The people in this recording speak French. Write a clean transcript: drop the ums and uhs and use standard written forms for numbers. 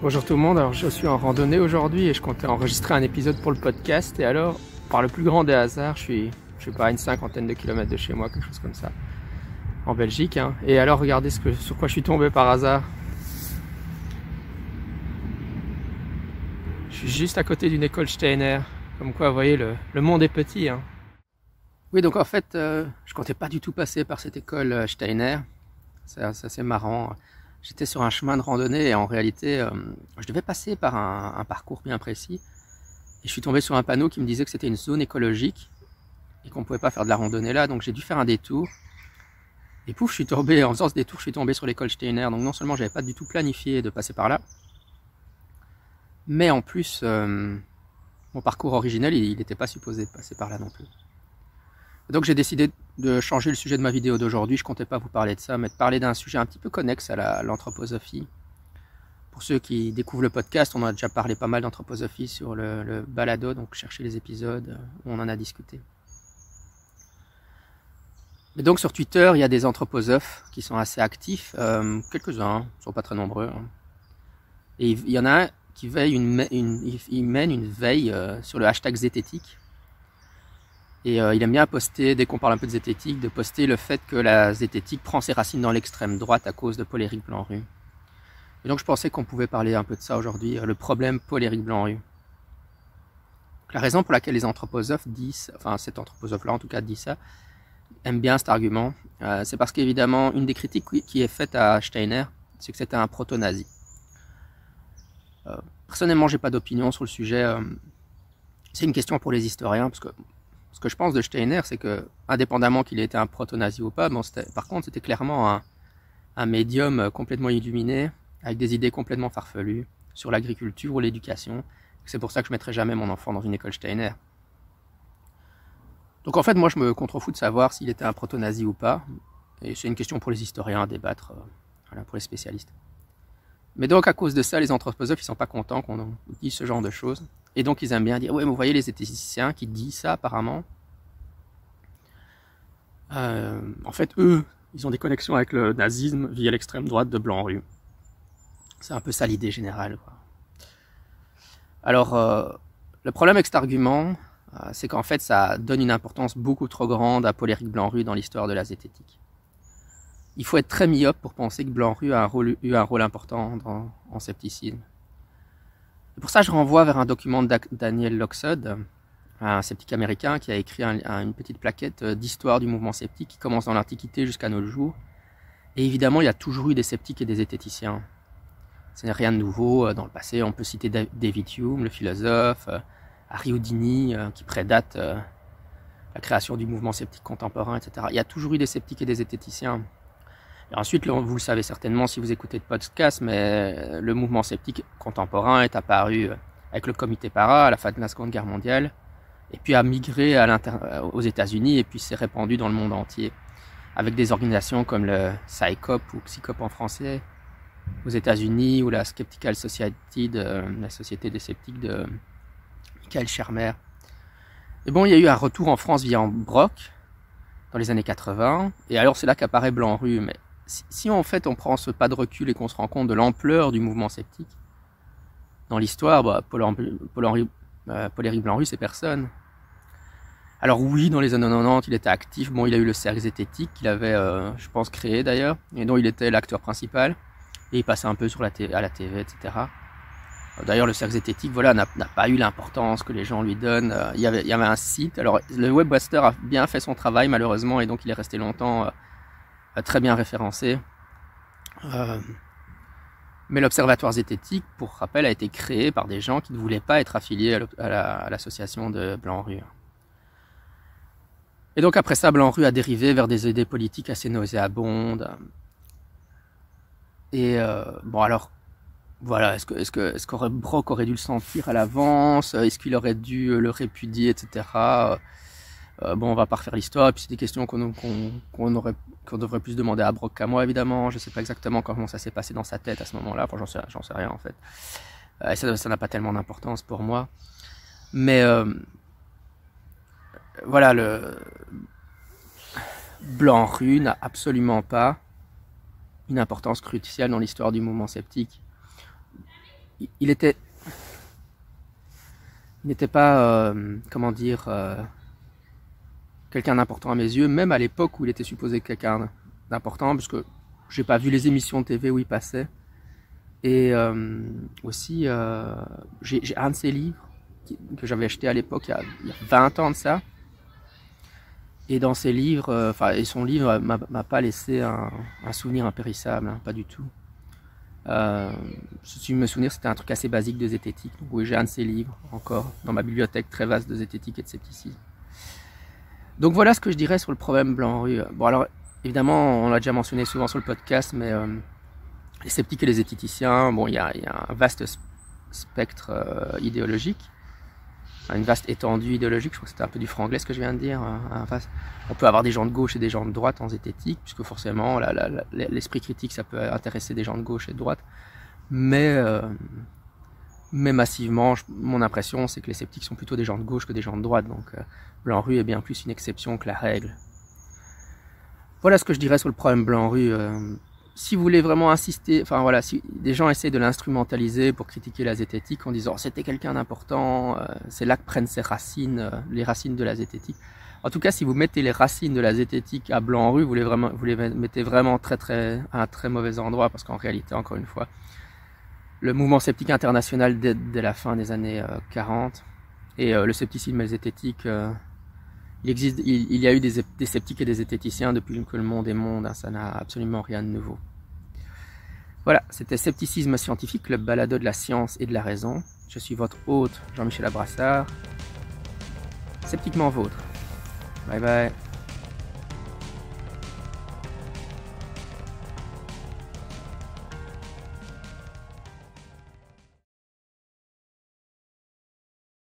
Bonjour tout le monde, alors je suis en randonnée aujourd'hui et je comptais enregistrer un épisode pour le podcast et alors, par le plus grand des hasards, je sais pas, à une cinquantaine de kilomètres de chez moi, quelque chose comme ça, en Belgique, hein. Et alors regardez sur quoi je suis tombé par hasard. Je suis juste à côté d'une école Steiner, comme quoi vous voyez le monde est petit, hein. Oui, donc en fait, je comptais pas du tout passer par cette école Steiner, c'est assez marrant. J'étais sur un chemin de randonnée et en réalité, je devais passer par un parcours bien précis. Et je suis tombé sur un panneau qui me disait que c'était une zone écologique et qu'on ne pouvait pas faire de la randonnée là. Donc j'ai dû faire un détour. Et pouf, je suis tombé, en faisant ce détour, je suis tombé sur l'école Steiner. Donc non seulement j'avais pas du tout planifié de passer par là, mais en plus, mon parcours originel, il n'était pas supposé passer par là non plus. Donc j'ai décidé de changer le sujet de ma vidéo d'aujourd'hui. Je comptais pas vous parler de ça, mais de parler d'un sujet un petit peu connexe à l'anthroposophie. Pour ceux qui découvrent le podcast, on a déjà parlé pas mal d'anthroposophie sur le balado, donc cherchez les épisodes où on en a discuté. Mais donc sur Twitter, il y a des anthroposophes qui sont assez actifs, quelques-uns, ils sont pas très nombreux. Hein. Et il y en a un qui il mène une veille sur le hashtag zététique. Et il aime bien poster, dès qu'on parle un peu de zététique, de poster le fait que la zététique prend ses racines dans l'extrême droite à cause de Paul Éric Blanru. Et donc je pensais qu'on pouvait parler un peu de ça aujourd'hui, le problème Paul Éric Blanru. La raison pour laquelle les anthroposophes disent, enfin cet anthroposophe-là en tout cas dit ça, aime bien cet argument, c'est parce qu'évidemment une des critiques qui est faite à Steiner, c'est que c'était un proto-nazi. Personnellement, j'ai pas d'opinion sur le sujet. C'est une question pour les historiens, parce que ce que je pense de Steiner, c'est que, indépendamment qu'il ait été un proto-nazi ou pas, bon, par contre, c'était clairement un médium complètement illuminé, avec des idées complètement farfelues sur l'agriculture ou l'éducation. C'est pour ça que je ne mettrai jamais mon enfant dans une école Steiner. Donc en fait, moi, je me contrefous de savoir s'il était un proto-nazi ou pas. Et c'est une question pour les historiens à débattre, voilà, pour les spécialistes. Mais donc, à cause de ça, les anthroposophes, ils sont pas contents qu'on dise ce genre de choses. Et donc, ils aiment bien dire, ouais, mais vous voyez les zététiciens qui disent ça, apparemment. En fait, eux, ils ont des connexions avec le nazisme via l'extrême droite de Blanru. C'est un peu ça l'idée générale, quoi. Alors, le problème avec cet argument, c'est qu'en fait, ça donne une importance beaucoup trop grande à Paul Éric Blanru dans l'histoire de la zététique. Il faut être très myope pour penser que Blanru a eu un rôle important en scepticisme. Et pour ça, je renvoie vers un document de Daniel Loxod, un sceptique américain qui a écrit une petite plaquette d'histoire du mouvement sceptique qui commence dans l'Antiquité jusqu'à nos jours. Et évidemment, il y a toujours eu des sceptiques et des zététiciens. Ce n'est rien de nouveau. Dans le passé, on peut citer David Hume, le philosophe, Harry Houdini, qui prédate la création du mouvement sceptique contemporain, etc. Il y a toujours eu des sceptiques et des zététiciens. Et ensuite, vous le savez certainement si vous écoutez le podcast, mais le mouvement sceptique contemporain est apparu avec le comité para à la fin de la Seconde Guerre mondiale, et puis a migré aux États-Unis et puis s'est répandu dans le monde entier, avec des organisations comme le PsyCop ou Psychop en français aux États-Unis, ou la Skeptical Society, la Société des sceptiques de Michael Shermer. Et bon, il y a eu un retour en France via Brock dans les années 80, et alors c'est là qu'apparaît Blanru. Mais si en fait on prend ce pas de recul et qu'on se rend compte de l'ampleur du mouvement sceptique dans l'histoire, Paul Éric Blanru, c'est personne. Alors oui, dans les années 90, il était actif. Bon, il a eu le cercle zététique qu'il avait, je pense, créé d'ailleurs, et dont il était l'acteur principal. Et il passait un peu à la TV, etc. D'ailleurs, le cercle zététique, voilà, n'a pas eu l'importance que les gens lui donnent. Il y avait un site. Alors, le Webmaster a bien fait son travail, malheureusement, et donc il est resté longtemps très bien référencé. Mais l'Observatoire zététique, pour rappel, a été créé par des gens qui ne voulaient pas être affiliés à l'association de Blanru. Et donc après ça, Blanru a dérivé vers des idées politiques assez nauséabondes. Et bon alors, voilà, est-ce qu'aurait Brock aurait dû le sentir à l'avance? Est-ce qu'il aurait dû le répudier, etc. Bon, on va pas refaire l'histoire. Et puis c'est des questions qu'on devrait plus demander à Brock qu'à moi, évidemment. Je sais pas exactement comment ça s'est passé dans sa tête à ce moment-là. Enfin, j'en sais rien en fait. Ça n'a pas tellement d'importance pour moi. Mais voilà, le Blanru n'a absolument pas une importance cruciale dans l'histoire du mouvement sceptique. il était, il n'était pas, comment dire, quelqu'un d'important à mes yeux, même à l'époque où il était supposé quelqu'un d'important, parce que j'ai pas vu les émissions de TV où il passait. Et aussi, j'ai un de ses livres que j'avais acheté à l'époque, il y a 20 ans de ça. Et dans ses livres, et son livre m'a pas laissé un souvenir impérissable, hein, pas du tout. Si je me souviens, c'était un truc assez basique de zététique. Donc oui, j'ai un de ses livres encore dans ma bibliothèque très vaste de zététique et de scepticisme. Donc voilà ce que je dirais sur le problème Blanc-Rue. Bon alors, évidemment, on l'a déjà mentionné souvent sur le podcast, mais les sceptiques et les zététiciens, bon, il y a un vaste spectre idéologique, une vaste étendue idéologique. Je crois que c'était un peu du franglais ce que je viens de dire. On peut avoir des gens de gauche et des gens de droite en zététique, puisque forcément l'esprit critique ça peut intéresser des gens de gauche et de droite, mais massivement, mon impression c'est que les sceptiques sont plutôt des gens de gauche que des gens de droite, donc Blanc-Rue est bien plus une exception que la règle. Voilà ce que je dirais sur le problème Blanc-Rue. Si vous voulez vraiment insister, enfin voilà, si des gens essaient de l'instrumentaliser pour critiquer la zététique en disant c'était quelqu'un d'important, c'est là que prennent ses racines, les racines de la zététique. En tout cas, si vous mettez les racines de la zététique à Blanc-Rue, vous les mettez vraiment à un très mauvais endroit, parce qu'en réalité, encore une fois, le mouvement sceptique international dès la fin des années 40 et le scepticisme et la zététique, il y a eu des sceptiques et des zététiciens depuis que le monde est monde, hein, ça n'a absolument rien de nouveau. Voilà, c'était Scepticisme Scientifique, le balado de la science et de la raison. Je suis votre hôte, Jean-Michel Abrassard. Sceptiquement vôtre. Bye bye.